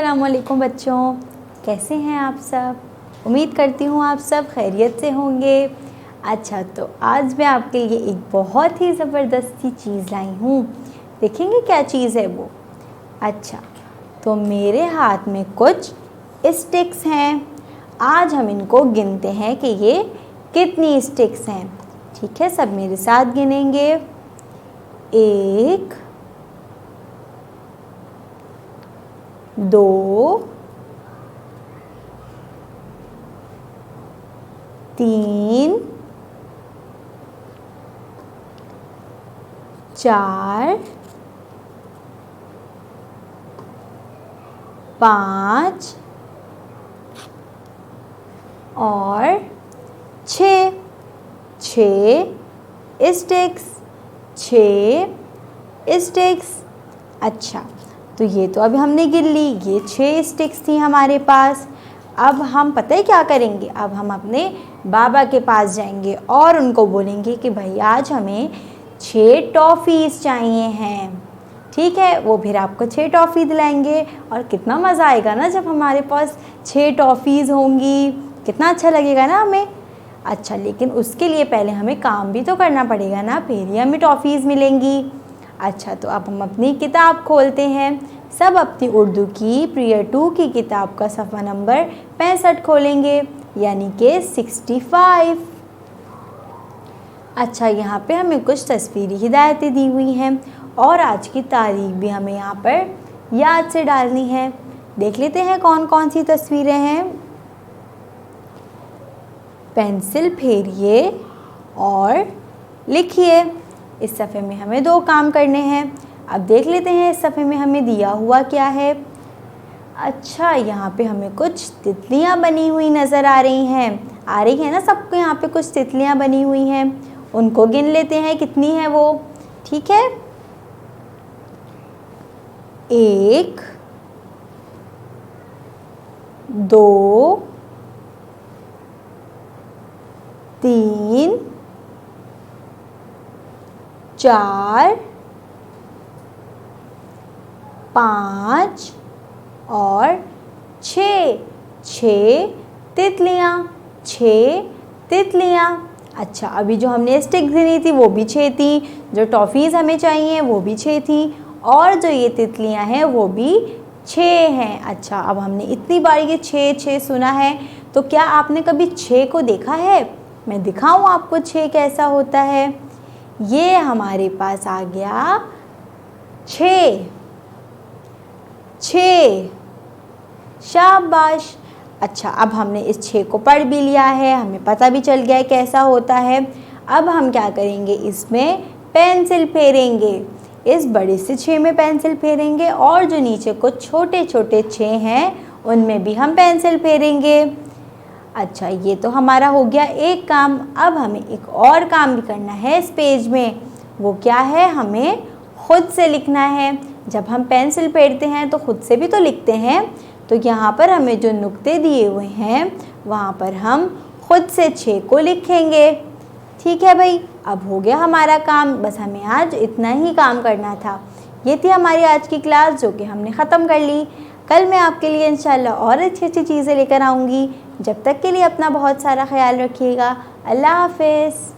अस्सलामुअलैकुम बच्चों, कैसे हैं आप सब। उम्मीद करती हूँ आप सब खैरियत से होंगे। अच्छा, तो आज मैं आपके लिए एक बहुत ही ज़बरदस्ती चीज़ लाई हूँ। देखेंगे क्या चीज़ है वो। अच्छा, तो मेरे हाथ में कुछ स्टिक्स हैं। आज हम इनको गिनते हैं कि ये कितनी स्टिक्स हैं। ठीक है, सब मेरे साथ गिनेंगे। 1 2 3 4 5 और 6 स्टिक्स। अच्छा, तो ये तो अभी हमने गिन ली, ये 6 स्टिक्स थी हमारे पास। अब हम पता है क्या करेंगे, अब हम अपने बाबा के पास जाएंगे और उनको बोलेंगे कि भाई आज हमें 6 टॉफ़ीज़ चाहिए हैं। ठीक है, वो फिर आपको 6 टॉफ़ी दिलाएंगे और कितना मज़ा आएगा ना जब हमारे पास 6 टॉफ़ीज़ होंगी। कितना अच्छा लगेगा ना हमें। अच्छा, लेकिन उसके लिए पहले हमें काम भी तो करना पड़ेगा ना, फिर ही हमें टॉफ़ीज़ मिलेंगी। अच्छा, तो अब हम अपनी किताब खोलते हैं। सब अपनी उर्दू की पीरियड 2 की किताब का सफ़ा नंबर 65 खोलेंगे, यानी कि 65। अच्छा, यहाँ पे हमें कुछ तस्वीरी हिदायतें दी हुई हैं और आज की तारीख भी हमें यहाँ पर याद से डालनी है। देख लेते हैं कौन कौन सी तस्वीरें हैं। पेंसिल फेरिए और लिखिए। इस सफ़े में हमें 2 काम करने हैं। अब देख लेते हैं इस सफ़े में हमें दिया हुआ क्या है। अच्छा, यहाँ पे हमें कुछ तितलियाँ बनी हुई नज़र आ रही हैं। ना सबको यहाँ पे कुछ तितलियाँ बनी हुई हैं। उनको गिन लेते हैं कितनी है वो। ठीक है, 1 2 3 4 5 और 6 तितलियाँ। अच्छा, अभी जो हमने स्टिक गिनी थी वो भी 6 थी, जो टॉफ़ीज़ हमें चाहिए वो भी 6 थी और जो ये तितलियाँ हैं वो भी 6 हैं। अच्छा, अब हमने इतनी बार ये 6 सुना है, तो क्या आपने कभी 6 को देखा है? मैं दिखाऊं आपको 6 कैसा होता है। ये हमारे पास आ गया 6। शाबाश। अच्छा, अब हमने इस 6 को पढ़ भी लिया है, हमें पता भी चल गया है कैसा होता है। अब हम क्या करेंगे, इसमें पेंसिल फेरेंगे। इस बड़े से 6 में पेंसिल फेरेंगे और जो नीचे कुछ छोटे 6 हैं उनमें भी हम पेंसिल फेरेंगे। अच्छा, ये तो हमारा हो गया एक काम। अब हमें एक और काम भी करना है इस पेज में। वो क्या है, हमें खुद से लिखना है। जब हम पेंसिल फेरते हैं तो खुद से भी तो लिखते हैं। तो यहाँ पर हमें जो नुक्ते दिए हुए हैं वहाँ पर हम खुद से 6 को लिखेंगे। ठीक है भाई, अब हो गया हमारा काम। बस हमें आज इतना ही काम करना था। ये थी हमारी आज की क्लास जो कि हमने ख़त्म कर ली। कल मैं आपके लिए इंशाल्लाह और अच्छी अच्छी चीज़ें लेकर आऊँगी। जब तक के लिए अपना बहुत सारा ख्याल रखिएगा। अल्लाह हाफ़िज़।